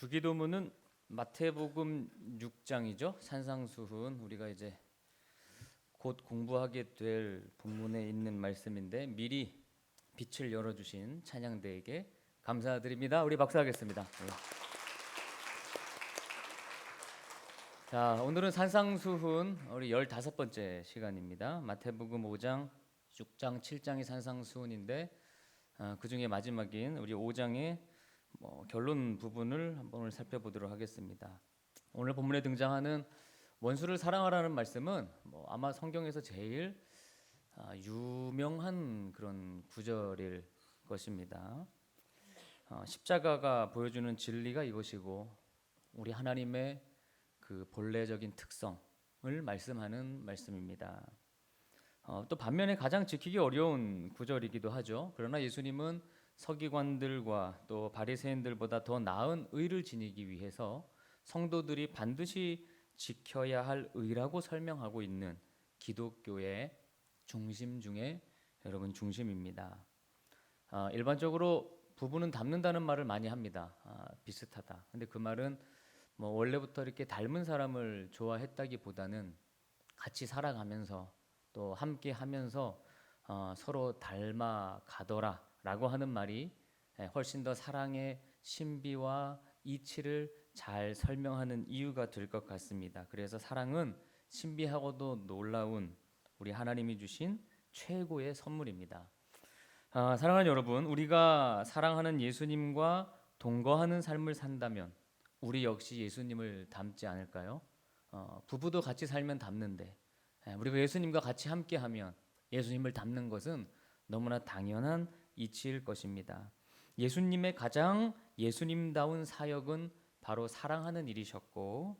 주기도문은 마태복음 6장이죠. 산상수훈 우리가 이제 곧 공부하게 될 본문에 있는 말씀인데 미리 빛을 열어주신 찬양대에게 감사드립니다. 우리 박수하겠습니다. 네. 자, 오늘은 산상수훈 우리 15번째 시간입니다. 마태복음 5장, 6장, 7장이 산상수훈인데 그 중에 마지막인 우리 5장의 결론 부분을 한번 살펴보도록 하겠습니다. 오늘 본문에 등장하는 원수를 사랑하라는 말씀은 아마 성경에서 제일 유명한 그런 구절일 것입니다. 십자가가 보여주는 진리가 이것이고 우리 하나님의 그 본래적인 특성을 말씀하는 말씀입니다. 또 반면에 가장 지키기 어려운 구절이기도 하죠. 그러나 예수님은 서기관들과 또 바리새인들보다 더 나은 의를 지니기 위해서 성도들이 반드시 지켜야 할 의라고 설명하고 있는 기독교의 중심 중에 여러분 중심입니다. 일반적으로 부부는 닮는다는 말을 많이 합니다. 비슷하다. 근데 그 말은 원래부터 이렇게 닮은 사람을 좋아했다기보다는 같이 살아가면서 또 함께 하면서 서로 닮아 가더라 라고 하는 말이 훨씬 더 사랑의 신비와 이치를 잘 설명하는 이유가 될 것 같습니다. 그래서 사랑은 신비하고도 놀라운 우리 하나님이 주신 최고의 선물입니다. 사랑하는 여러분, 우리가 사랑하는 예수님과 동거하는 삶을 산다면 우리 역시 예수님을 닮지 않을까요? 부부도 같이 살면 닮는데 우리가 예수님과 같이 함께하면 예수님을 닮는 것은 너무나 당연한 이치일 것입니다. 예수님의 가장 예수님다운 사역은 바로 사랑하는 일이셨고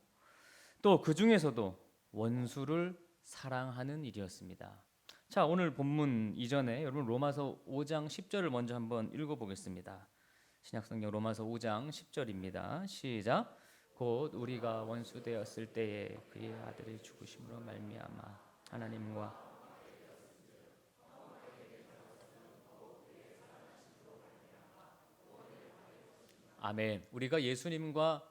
또 그 중에서도 원수를 사랑하는 일이었습니다. 자, 오늘 본문 이전에 여러분 로마서 5장 10절을 먼저 한번 읽어보겠습니다. 신약성경 로마서 5장 10절입니다. 시작. 곧 우리가 원수 되었을 때에 그의 아들의 죽으심으로 말미암아 하나님과 아멘. 우리가 예수님과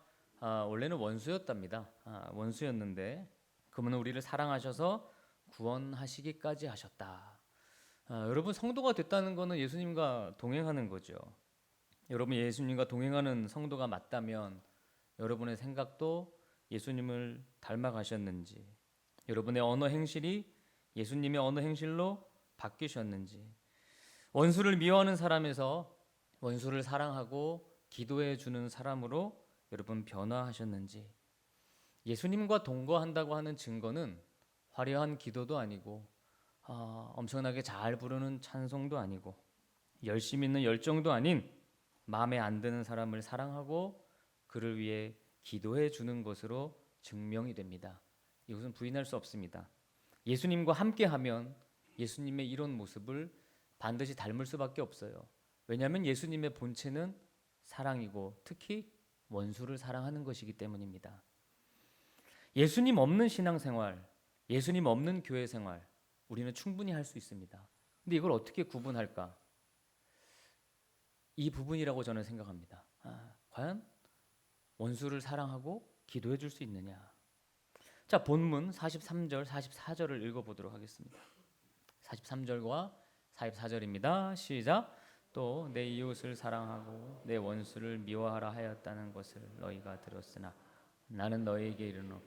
원래는 원수였답니다. 원수였는데 그분은 우리를 사랑하셔서 구원하시기까지 하셨다. 여러분 성도가 됐다는 것은 예수님과 동행하는 거죠. 여러분 예수님과 동행하는 성도가 맞다면 여러분의 생각도 예수님을 닮아가셨는지, 여러분의 언어 행실이 예수님의 언어 행실로 바뀌셨는지, 원수를 미워하는 사람에서 원수를 사랑하고 기도해 주는 사람으로 여러분 변화하셨는지, 예수님과 동거한다고 하는 증거는 화려한 기도도 아니고 엄청나게 잘 부르는 찬송도 아니고 열심 있는 열정도 아닌 마음에 안 드는 사람을 사랑하고 그를 위해 기도해 주는 것으로 증명이 됩니다. 이것은 부인할 수 없습니다. 예수님과 함께하면 예수님의 이런 모습을 반드시 닮을 수밖에 없어요. 왜냐하면 예수님의 본체는 사랑이고 특히 원수를 사랑하는 것이기 때문입니다. 예수님 없는 신앙생활, 예수님 없는 교회 생활 우리는 충분히 할 수 있습니다. 근데 이걸 어떻게 구분할까? 이 부분이라고 저는 생각합니다. 과연 원수를 사랑하고 기도해 줄 수 있느냐? 자, 본문 43절, 44절을 읽어보도록 하겠습니다. 43절과 44절입니다. 시작. 또 내 이웃을 사랑하고 내 원수를 미워하라 하였다는 것을 너희가 들었으나 나는 너희에게 이르노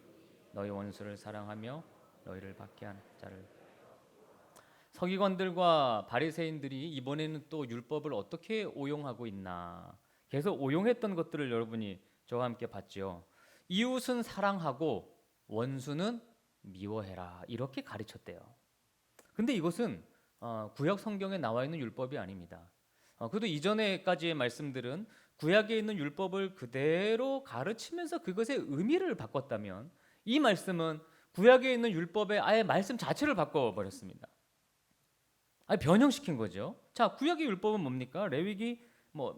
너희 원수를 사랑하며 너희를 박해하는 자를. 서기관들과 바리새인들이 이번에는 또 율법을 어떻게 오용하고 있나? 계속 오용했던 것들을 여러분이 저와 함께 봤죠. 이웃은 사랑하고 원수는 미워해라 이렇게 가르쳤대요. 근데 이것은 구약 성경에 나와 있는 율법이 아닙니다. 그래도 이전에까지의 말씀들은 구약에 있는 율법을 그대로 가르치면서 그것의 의미를 바꿨다면 이 말씀은 구약에 있는 율법의 아예 말씀 자체를 바꿔버렸습니다. 변형시킨 거죠. 자, 구약의 율법은 뭡니까? 레위기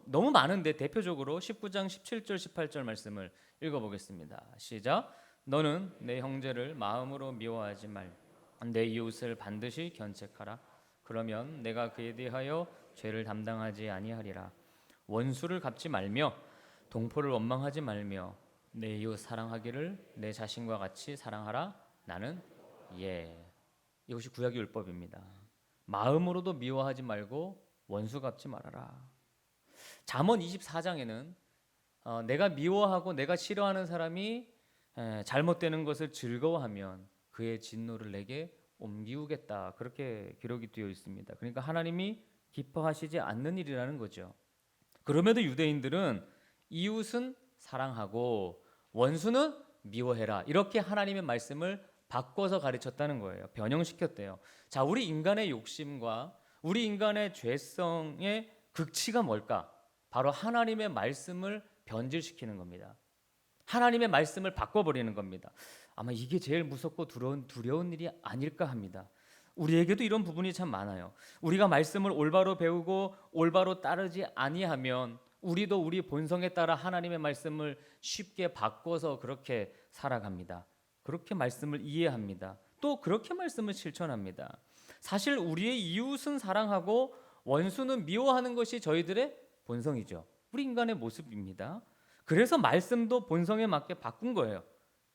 너무 많은데 대표적으로 19장 17절 18절 말씀을 읽어보겠습니다. 시작. 너는 내 형제를 마음으로 미워하지 말. 내 이웃을 반드시 견책하라. 그러면 내가 그에 대하여 죄를 담당하지 아니하리라. 원수를 갚지 말며 동포를 원망하지 말며 내 이웃 사랑하기를 내 자신과 같이 사랑하라. 나는 이것이 구약의 율법입니다. 마음으로도 미워하지 말고 원수 갚지 말아라. 잠언 24장에는 내가 미워하고 내가 싫어하는 사람이 잘못되는 것을 즐거워하면 그의 진노를 내게 옮기우겠다. 그렇게 기록이 되어 있습니다. 그러니까 하나님이 기뻐하시지 않는 일이라는 거죠. 그럼에도 유대인들은 이웃은 사랑하고 원수는 미워해라. 이렇게 하나님의 말씀을 바꿔서 가르쳤다는 거예요. 변형시켰대요. 자, 우리 인간의 욕심과 우리 인간의 죄성의 극치가 뭘까? 바로 하나님의 말씀을 변질시키는 겁니다. 하나님의 말씀을 바꿔버리는 겁니다. 아마 이게 제일 무섭고 두려운 일이 아닐까 합니다. 우리에게도 이런 부분이 참 많아요. 우리가 말씀을 올바로 배우고 올바로 따르지 아니하면 우리도 우리 본성에 따라 하나님의 말씀을 쉽게 바꿔서 그렇게 살아갑니다. 그렇게 말씀을 이해합니다. 또 그렇게 말씀을 실천합니다. 사실 우리의 이웃은 사랑하고 원수는 미워하는 것이 저희들의 본성이죠. 우리 인간의 모습입니다. 그래서 말씀도 본성에 맞게 바꾼 거예요.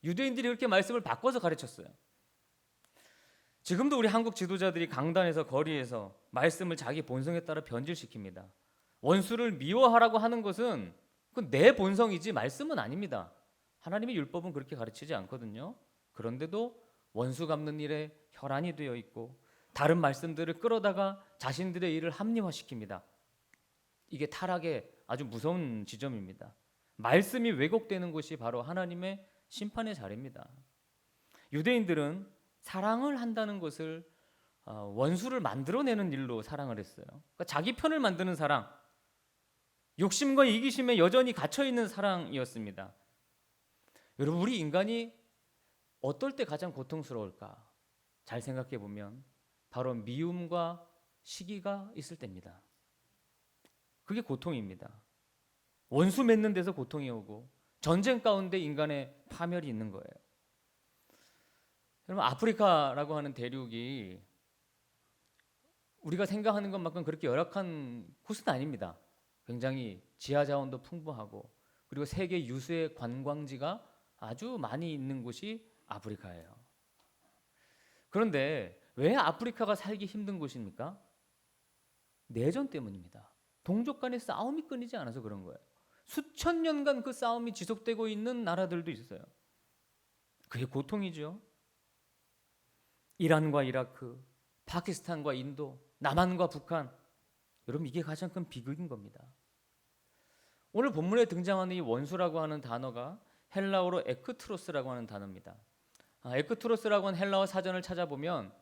유대인들이 그렇게 말씀을 바꿔서 가르쳤어요. 지금도 우리 한국 지도자들이 강단에서 거리에서 말씀을 자기 본성에 따라 변질시킵니다. 원수를 미워하라고 하는 것은 그건 내 본성이지 말씀은 아닙니다. 하나님의 율법은 그렇게 가르치지 않거든요. 그런데도 원수 갚는 일에 혈안이 되어 있고 다른 말씀들을 끌어다가 자신들의 일을 합리화시킵니다. 이게 타락의 아주 무서운 지점입니다. 말씀이 왜곡되는 곳이 바로 하나님의 심판의 자리입니다. 유대인들은 사랑을 한다는 것을 원수를 만들어내는 일로 사랑을 했어요. 그러니까 자기 편을 만드는 사랑, 욕심과 이기심에 여전히 갇혀있는 사랑이었습니다. 여러분, 우리 인간이 어떨 때 가장 고통스러울까? 잘 생각해 보면 바로 미움과 시기가 있을 때입니다. 그게 고통입니다. 원수 맺는 데서 고통이 오고 전쟁 가운데 인간의 파멸이 있는 거예요. 여러분, 아프리카라고 하는 대륙이 우리가 생각하는 것만큼 그렇게 열악한 곳은 아닙니다. 굉장히 지하 자원도 풍부하고 그리고 세계 유수의 관광지가 아주 많이 있는 곳이 아프리카예요. 그런데 왜 아프리카가 살기 힘든 곳입니까? 내전 때문입니다. 동족 간의 싸움이 끊이지 않아서 그런 거예요. 수천 년간 그 싸움이 지속되고 있는 나라들도 있어요. 그게 고통이죠. 이란과 이라크, 파키스탄과 인도, 남한과 북한. 여러분, 이게 가장 큰 비극인 겁니다. 오늘 본문에 등장하는 이 원수라고 하는 단어가 헬라어로 에크트로스라고 하는 단어입니다. 에크트로스라고 하는 헬라어 사전을 찾아보면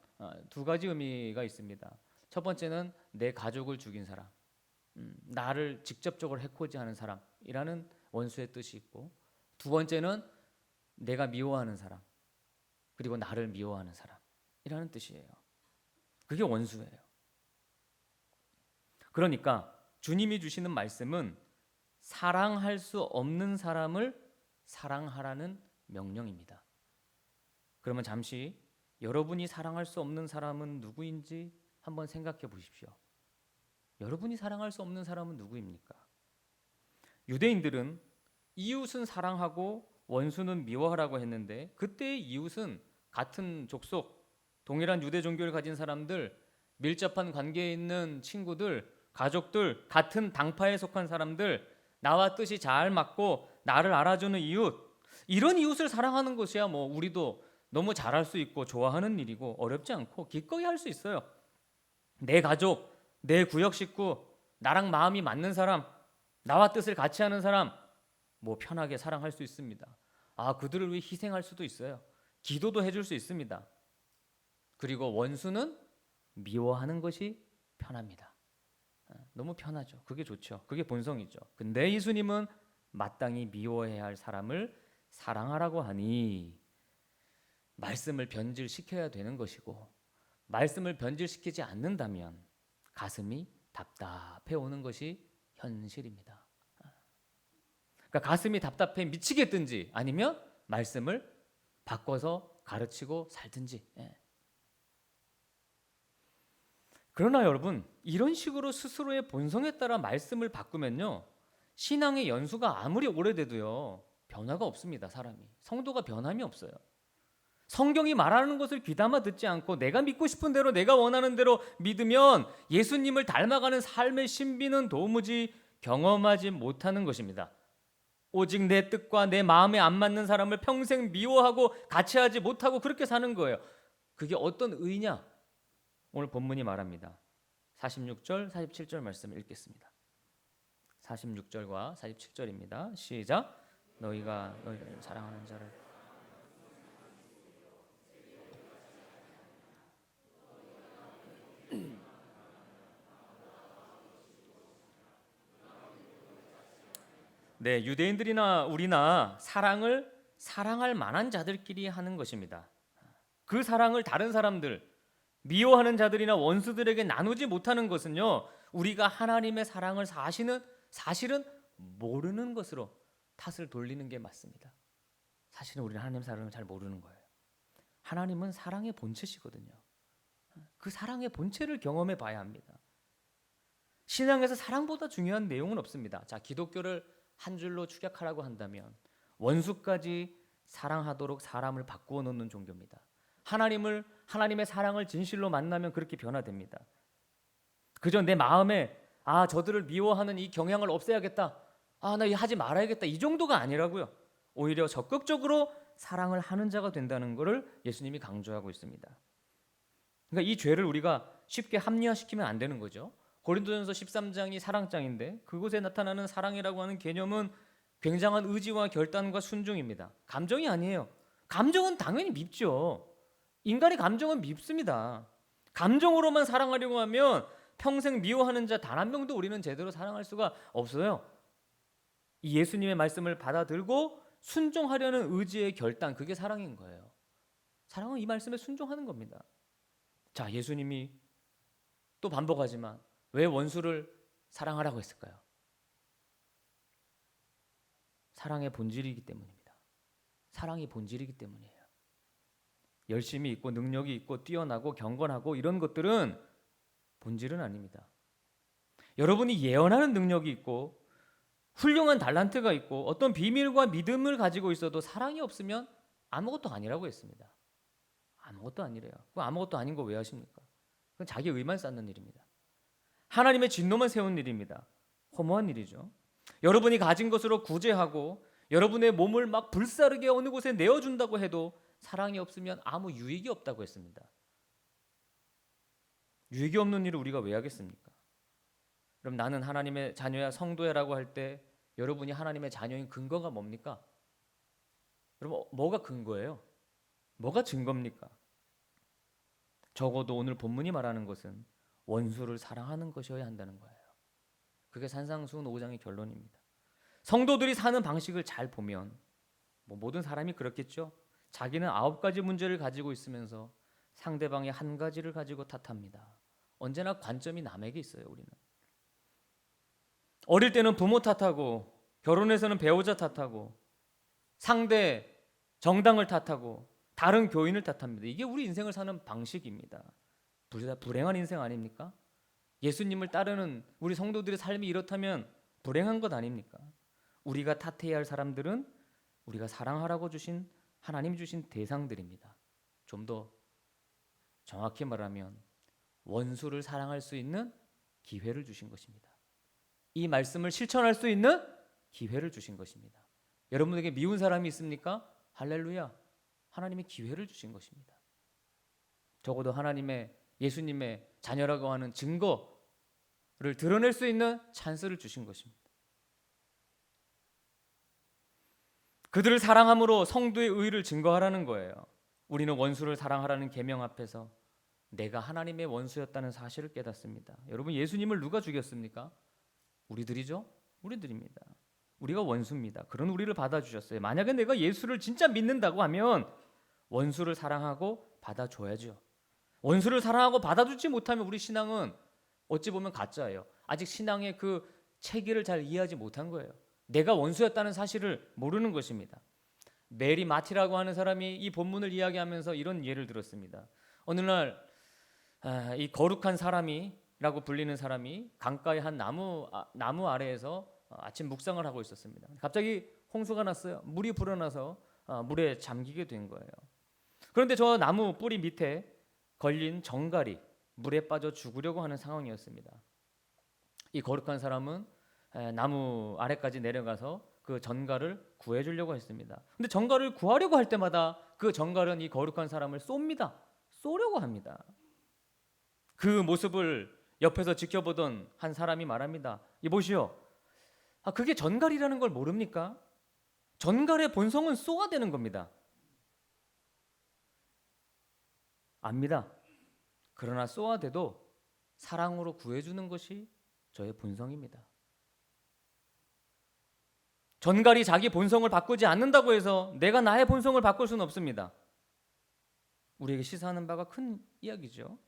두 가지 의미가 있습니다. 첫 번째는 내 가족을 죽인 사람, 나를 직접적으로 해코지하는 사람이라는 원수의 뜻이 있고, 두 번째는 내가 미워하는 사람, 그리고 나를 미워하는 사람이라는 뜻이에요. 그게 원수예요. 그러니까 주님이 주시는 말씀은 사랑할 수 없는 사람을 사랑하라는 명령입니다. 그러면 잠시 여러분이 사랑할 수 없는 사람은 누구인지 한번 생각해 보십시오. 여러분이 사랑할 수 없는 사람은 누구입니까? 유대인들은 이웃은 사랑하고 원수는 미워하라고 했는데, 그때의 이웃은 같은 족속, 동일한 유대 종교를 가진 사람들, 밀접한 관계에 있는 친구들, 가족들, 같은 당파에 속한 사람들, 나와 뜻이 잘 맞고 나를 알아주는 이웃, 이런 이웃을 사랑하는 것이야 우리도 너무 잘할 수 있고 좋아하는 일이고 어렵지 않고 기꺼이 할 수 있어요. 내 가족, 내 구역 식구, 나랑 마음이 맞는 사람, 나와 뜻을 같이 하는 사람, 편하게 사랑할 수 있습니다. 그들을 위해 희생할 수도 있어요. 기도도 해줄 수 있습니다. 그리고 원수는 미워하는 것이 편합니다. 너무 편하죠. 그게 좋죠. 그게 본성이죠. 근데 예수님은 마땅히 미워해야 할 사람을 사랑하라고 하니 말씀을 변질시켜야 되는 것이고, 말씀을 변질시키지 않는다면 가슴이 답답해 오는 것이 현실입니다. 그러니까 가슴이 답답해 미치겠든지 아니면 말씀을 바꿔서 가르치고 살든지. 그러나 여러분, 이런 식으로 스스로의 본성에 따라 말씀을 바꾸면요, 신앙의 연수가 아무리 오래돼도요, 변화가 없습니다. 사람이. 성도가 변함이 없어요. 성경이 말하는 것을 귀담아 듣지 않고 내가 믿고 싶은 대로, 내가 원하는 대로 믿으면 예수님을 닮아가는 삶의 신비는 도무지 경험하지 못하는 것입니다. 오직 내 뜻과 내 마음에 안 맞는 사람을 평생 미워하고 같이 하지 못하고 그렇게 사는 거예요. 그게 어떤 의냐? 오늘 본문이 말합니다. 46절, 47절 말씀을 읽겠습니다. 46절과 47절입니다. 시작. 너희가 너희를 사랑하는 자를 네, 유대인들이나 우리나 사랑을 사랑할 만한 자들끼리 하는 것입니다. 그 사랑을 다른 사람들, 미워하는 자들이나 원수들에게 나누지 못하는 것은요, 우리가 하나님의 사랑을 사실은 모르는 것으로 탓을 돌리는 게 맞습니다. 사실은 우리는 하나님 사랑을 잘 모르는 거예요. 하나님은 사랑의 본체시거든요. 그 사랑의 본체를 경험해 봐야 합니다. 신앙에서 사랑보다 중요한 내용은 없습니다. 자, 기독교를 한 줄로 축약하라고 한다면 원수까지 사랑하도록 사람을 바꾸어 놓는 종교입니다. 하나님의 사랑을 진실로 만나면 그렇게 변화됩니다. 그저 내 마음에 저들을 미워하는 이 경향을 없애야겠다. 나 이거 하지 말아야겠다. 이 정도가 아니라고요. 오히려 적극적으로 사랑을 하는 자가 된다는 것을 예수님이 강조하고 있습니다. 그러니까 이 죄를 우리가 쉽게 합리화시키면 안 되는 거죠. 고린도전서 13장이 사랑장인데 그곳에 나타나는 사랑이라고 하는 개념은 굉장한 의지와 결단과 순종입니다. 감정이 아니에요. 감정은 당연히 밉죠. 인간의 감정은 밉습니다. 감정으로만 사랑하려고 하면 평생 미워하는 자 단 한 명도 우리는 제대로 사랑할 수가 없어요. 이 예수님의 말씀을 받아들고 순종하려는 의지의 결단, 그게 사랑인 거예요. 사랑은 이 말씀에 순종하는 겁니다. 자, 예수님이 또 반복하지만 왜 원수를 사랑하라고 했을까요? 사랑의 본질이기 때문입니다. 사랑이 본질이기 때문이에요. 열심이 있고 능력이 있고 뛰어나고 경건하고 이런 것들은 본질은 아닙니다. 여러분이 예언하는 능력이 있고 훌륭한 달란트가 있고 어떤 비밀과 믿음을 가지고 있어도 사랑이 없으면 아무것도 아니라고 했습니다. 아무것도 아니래요. 그럼 아무것도 아닌 거 왜 하십니까? 그건 자기 의만 쌓는 일입니다. 하나님의 진노만 세운 일입니다. 허무한 일이죠. 여러분이 가진 것으로 구제하고 여러분의 몸을 막 불사르게 어느 곳에 내어준다고 해도 사랑이 없으면 아무 유익이 없다고 했습니다. 유익이 없는 일을 우리가 왜 하겠습니까? 그럼 나는 하나님의 자녀야 성도야라고 할 때 여러분이 하나님의 자녀인 근거가 뭡니까? 여러분 뭐가 근거예요? 뭐가 증거입니까? 적어도 오늘 본문이 말하는 것은 원수를 사랑하는 것이어야 한다는 거예요. 그게 산상수훈 5장의 결론입니다. 성도들이 사는 방식을 잘 보면 모든 사람이 그렇겠죠. 자기는 9가지 문제를 가지고 있으면서 상대방이 한 가지를 가지고 탓합니다. 언제나 관점이 남에게 있어요. 우리는 어릴 때는 부모 탓하고 결혼해서는 배우자 탓하고 상대 정당을 탓하고 다른 교인을 탓합니다. 이게 우리 인생을 사는 방식입니다. 불행한 인생 아닙니까? 예수님을 따르는 우리 성도들의 삶이 이렇다면 불행한 것 아닙니까? 우리가 탓해야 할 사람들은 우리가 사랑하라고 주신 하나님 주신 대상들입니다. 좀 더 정확히 말하면 원수를 사랑할 수 있는 기회를 주신 것입니다. 이 말씀을 실천할 수 있는 기회를 주신 것입니다. 여러분에게 미운 사람이 있습니까? 할렐루야. 하나님이 기회를 주신 것입니다. 적어도 예수님의 자녀라고 하는 증거를 드러낼 수 있는 찬스를 주신 것입니다. 그들을 사랑함으로 성도의 의를 증거하라는 거예요. 우리는 원수를 사랑하라는 계명 앞에서 내가 하나님의 원수였다는 사실을 깨닫습니다. 여러분, 예수님을 누가 죽였습니까? 우리들이죠? 우리들입니다. 우리가 원수입니다. 그런 우리를 받아주셨어요. 만약에 내가 예수를 진짜 믿는다고 하면 원수를 사랑하고 받아줘야죠. 원수를 사랑하고 받아주지 못하면 우리 신앙은 어찌 보면 가짜예요. 아직 신앙의 그 체계를 잘 이해하지 못한 거예요. 내가 원수였다는 사실을 모르는 것입니다. 메리 마티라고 하는 사람이 이 본문을 이야기하면서 이런 예를 들었습니다. 어느 날 이 거룩한 사람이라고 불리는 사람이 강가의 한 나무 아래에서 아침 묵상을 하고 있었습니다. 갑자기 홍수가 났어요. 물이 불어나서 물에 잠기게 된 거예요. 그런데 저 나무 뿌리 밑에 걸린 정갈이 물에 빠져 죽으려고 하는 상황이었습니다. 이 거룩한 사람은 나무 아래까지 내려가서 그 전갈을 구해주려고 했습니다. 근데 전갈을 구하려고 할 때마다 그 전갈은 이 거룩한 사람을 쏩니다. 쏘려고 합니다. 그 모습을 옆에서 지켜보던 한 사람이 말합니다. 이보시오. 그게 전갈이라는 걸 모릅니까? 전갈의 본성은 쏘아대는 겁니다. 압니다. 그러나 쏘아대도 사랑으로 구해주는 것이 저의 본성입니다. 전갈이 자기 본성을 바꾸지 않는다고 해서 내가 나의 본성을 바꿀 수는 없습니다. 우리에게 시사하는 바가 큰 이야기죠.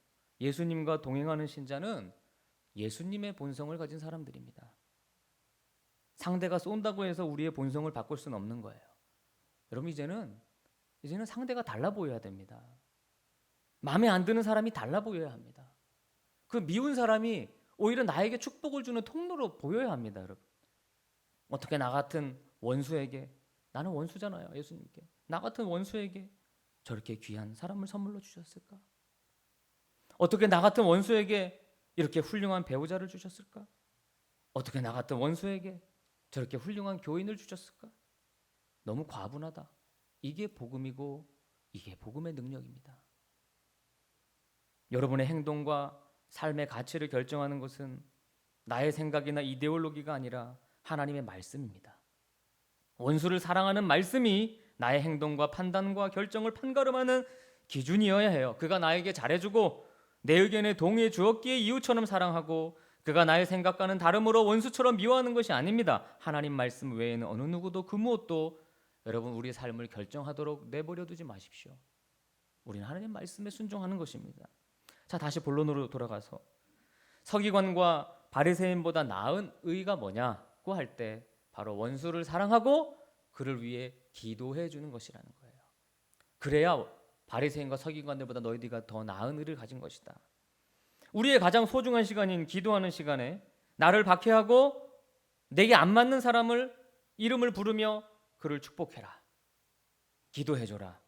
예수님과 동행하는 신자는 예수님의 본성을 가진 사람들입니다. 상대가 쏜다고 해서 우리의 본성을 바꿀 수는 없는 거예요. 여러분 이제는 상대가 달라 보여야 됩니다. 마음에 안 드는 사람이 달라 보여야 합니다. 그 미운 사람이 오히려 나에게 축복을 주는 통로로 보여야 합니다, 여러분. 어떻게 나 같은 원수에게, 나는 원수잖아요, 예수님께. 나 같은 원수에게 저렇게 귀한 사람을 선물로 주셨을까? 어떻게 나 같은 원수에게 이렇게 훌륭한 배우자를 주셨을까? 어떻게 나 같은 원수에게 저렇게 훌륭한 교인을 주셨을까? 너무 과분하다. 이게 복음이고 이게 복음의 능력입니다. 여러분의 행동과 삶의 가치를 결정하는 것은 나의 생각이나 이데올로기가 아니라 하나님의 말씀입니다. 원수를 사랑하는 말씀이 나의 행동과 판단과 결정을 판가름하는 기준이어야 해요. 그가 나에게 잘해주고 내 의견에 동의해 주었기에 이웃처럼 사랑하고 그가 나의 생각과는 다름으로 원수처럼 미워하는 것이 아닙니다. 하나님 말씀 외에는 어느 누구도 그 무엇도 여러분 우리의 삶을 결정하도록 내버려 두지 마십시오. 우리는 하나님 말씀에 순종하는 것입니다. 자, 다시 본론으로 돌아가서 서기관과 바리새인보다 나은 의가 뭐냐고 할 때 바로 원수를 사랑하고 그를 위해 기도해 주는 것이라는 거예요. 그래야 바리새인과 서기관들보다 너희들이 더 나은 의를 가진 것이다. 우리의 가장 소중한 시간인 기도하는 시간에 나를 박해하고 내게 안 맞는 사람을 이름을 부르며 그를 축복해라. 기도해줘라.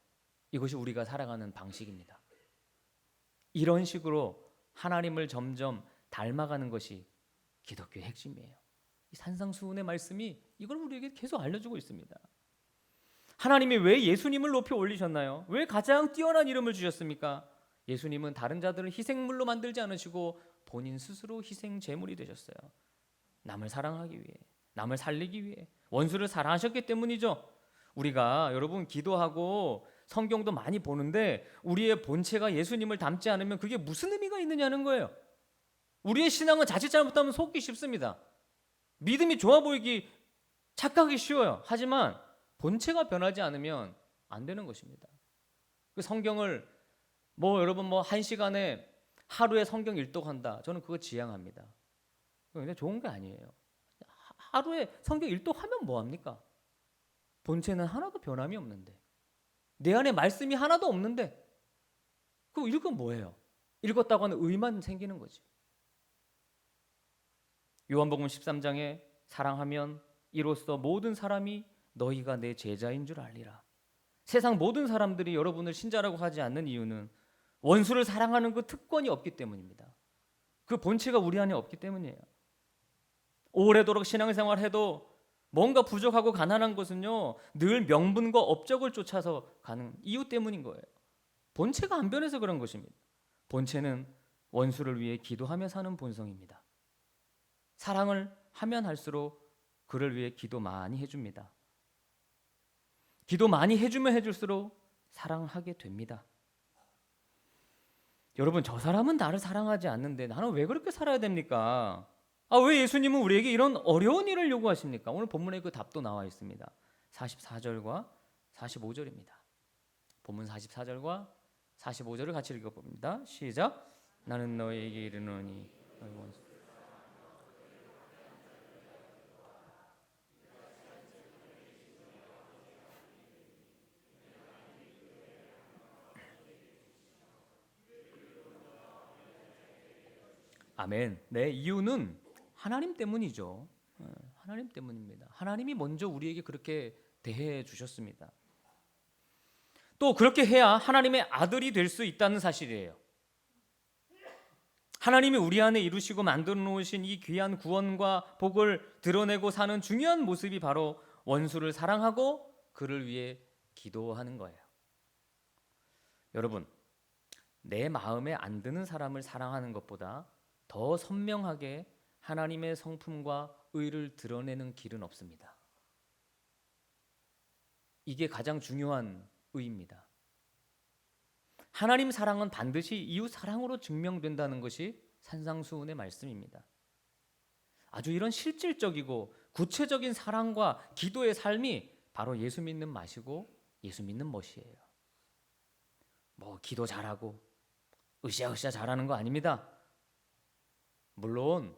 이것이 우리가 살아가는 방식입니다. 이런 식으로 하나님을 점점 닮아가는 것이 기독교의 핵심이에요. 이 산상수훈의 말씀이 이걸 우리에게 계속 알려주고 있습니다. 하나님이 왜 예수님을 높이 올리셨나요? 왜 가장 뛰어난 이름을 주셨습니까? 예수님은 다른 자들을 희생물로 만들지 않으시고 본인 스스로 희생 제물이 되셨어요. 남을 사랑하기 위해, 남을 살리기 위해 원수를 사랑하셨기 때문이죠. 우리가 여러분 기도하고 성경도 많이 보는데 우리의 본체가 예수님을 닮지 않으면 그게 무슨 의미가 있느냐는 거예요. 우리의 신앙은 자칫 잘못하면 속기 쉽습니다. 믿음이 좋아 보이기 착각하기 쉬워요. 하지만 본체가 변하지 않으면 안 되는 것입니다. 그 성경을 여러분 1시간에 하루에 성경 일독한다. 저는 그거 지향합니다. 근데 좋은 게 아니에요. 하루에 성경 일독하면 뭐 합니까? 본체는 하나도 변함이 없는데 내 안에 말씀이 하나도 없는데 그거 읽으면 뭐예요? 읽었다고 하는 의만 생기는 거지. 요한복음 13장에 사랑하면 이로써 모든 사람이 너희가 내 제자인 줄 알리라. 세상 모든 사람들이 여러분을 신자라고 하지 않는 이유는 원수를 사랑하는 그 특권이 없기 때문입니다. 그 본체가 우리 안에 없기 때문이에요. 오래도록 신앙생활해도 뭔가 부족하고 가난한 것은요 늘 명분과 업적을 쫓아서 가는 이유 때문인 거예요. 본체가 안 변해서 그런 것입니다. 본체는 원수를 위해 기도하며 사는 본성입니다. 사랑을 하면 할수록 그를 위해 기도 많이 해줍니다. 기도 많이 해주면 해줄수록 사랑하게 됩니다. 여러분, 저 사람은 나를 사랑하지 않는데 나는 왜 그렇게 살아야 됩니까? 왜 예수님은 우리에게 이런 어려운 일을 요구하십니까? 오늘 본문에 그 답도 나와 있습니다. 44절과 45절입니다. 본문 44절과 45절을 같이 읽어봅니다. 시작. 나는 너희에게 이르노니 너희 원수 아멘. 네, 이유는 하나님 때문이죠. 하나님 때문입니다. 하나님이 먼저 우리에게 그렇게 대해 주셨습니다. 또 그렇게 해야 하나님의 아들이 될 수 있다는 사실이에요. 하나님이 우리 안에 이루시고 만들어 놓으신 이 귀한 구원과 복을 드러내고 사는 중요한 모습이 바로 원수를 사랑하고 그를 위해 기도하는 거예요. 여러분, 내 마음에 안 드는 사람을 사랑하는 것보다 더 선명하게 하나님의 성품과 의를 드러내는 길은 없습니다. 이게 가장 중요한 의입니다. 하나님 사랑은 반드시 이웃 사랑으로 증명된다는 것이 산상수훈의 말씀입니다. 아주 이런 실질적이고 구체적인 사랑과 기도의 삶이 바로 예수 믿는 맛이고 예수 믿는 멋이에요. 뭐 기도 잘하고 으쌰으쌰 잘하는 거 아닙니다. 물론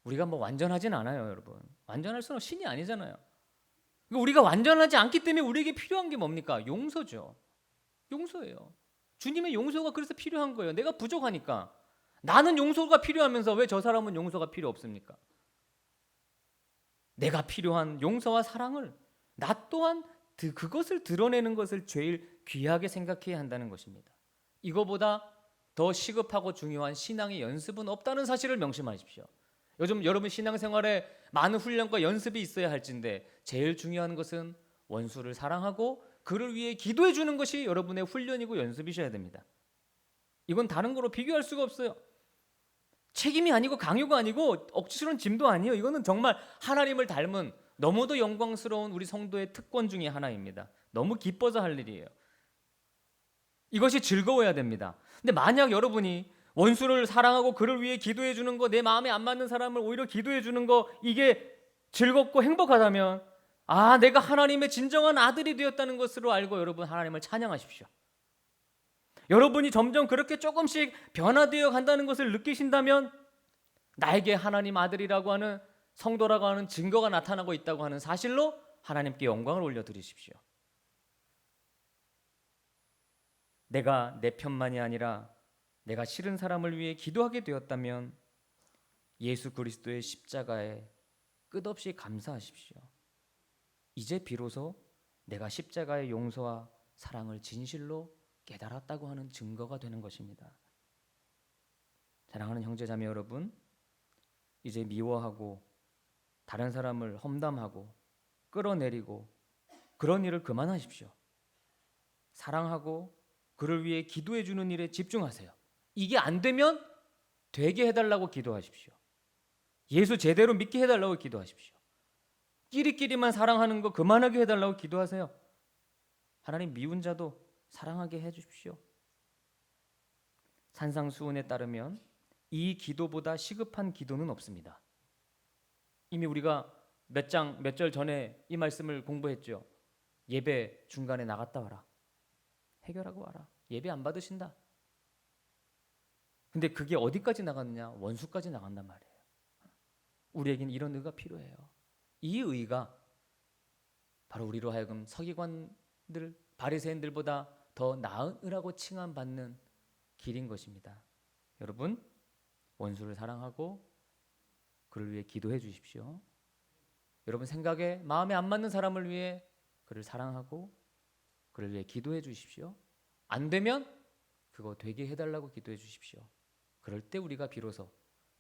우리가 뭐 완전하진 않아요, 여러분. 완전할 수는 신이 아니잖아요. 우리가 완전하지 않기 때문에 우리에게 필요한 게 뭡니까? 용서죠. 용서예요. 주님의 용서가 그래서 필요한 거예요. 내가 부족하니까. 나는 용서가 필요하면서 왜 저 사람은 용서가 필요 없습니까? 내가 필요한 용서와 사랑을 나 또한 그것을 드러내는 것을 제일 귀하게 생각해야 한다는 것입니다. 이거보다 더 시급하고 중요한 신앙의 연습은 없다는 사실을 명심하십시오. 요즘 여러분 신앙생활에 많은 훈련과 연습이 있어야 할진데 제일 중요한 것은 원수를 사랑하고 그를 위해 기도해 주는 것이 여러분의 훈련이고 연습이셔야 됩니다. 이건 다른 거로 비교할 수가 없어요. 책임이 아니고 강요가 아니고 억지스러운 짐도 아니에요. 이거는 정말 하나님을 닮은 너무도 영광스러운 우리 성도의 특권 중에 하나입니다. 너무 기뻐서 할 일이에요. 이것이 즐거워야 됩니다. 근데 만약 여러분이 원수를 사랑하고 그를 위해 기도해 주는 거, 내 마음에 안 맞는 사람을 오히려 기도해 주는 거, 이게 즐겁고 행복하다면 내가 하나님의 진정한 아들이 되었다는 것으로 알고 여러분 하나님을 찬양하십시오. 여러분이 점점 그렇게 조금씩 변화되어 간다는 것을 느끼신다면 나에게 하나님 아들이라고 하는 성도라고 하는 증거가 나타나고 있다고 하는 사실로 하나님께 영광을 올려드리십시오. 내가 내 편만이 아니라 내가 싫은 사람을 위해 기도하게 되었다면 예수 그리스도의 십자가에 끝없이 감사하십시오. 이제 비로소 내가 십자가의 용서와 사랑을 진실로 깨달았다고 하는 증거가 되는 것입니다. 사랑하는 형제자매 여러분, 이제 미워하고 다른 사람을 험담하고 끌어내리고 그런 일을 그만하십시오. 사랑하고 그를 위해 기도해 주는 일에 집중하세요. 이게 안 되면 되게 해달라고 기도하십시오. 예수 제대로 믿게 해달라고 기도하십시오. 끼리끼리만 사랑하는 거 그만하게 해달라고 기도하세요. 하나님 미운 자도 사랑하게 해주십시오. 산상수훈에 따르면 이 기도보다 시급한 기도는 없습니다. 이미 우리가 몇 절 전에 이 말씀을 공부했죠. 예배 중간에 나갔다 와라. 해결하고 와라. 예배 안 받으신다. 근데 그게 어디까지 나갔느냐? 원수까지 나간단 말이에요. 우리에겐 이런 의가 필요해요. 이 의가 바로 우리로 하여금 서기관들, 바리새인들보다 더 나은 의라고 칭함받는 길인 것입니다. 여러분, 원수를 사랑하고 그를 위해 기도해 주십시오. 여러분 생각에 마음에 안 맞는 사람을 위해 그를 사랑하고 그를 위해 기도해 주십시오. 안 되면 그거 되게 해달라고 기도해 주십시오. 그럴 때 우리가 비로소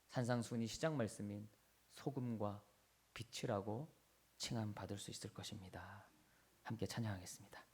산상수훈이 시작 말씀인 소금과 빛이라고 칭함받을 수 있을 것입니다. 함께 찬양하겠습니다.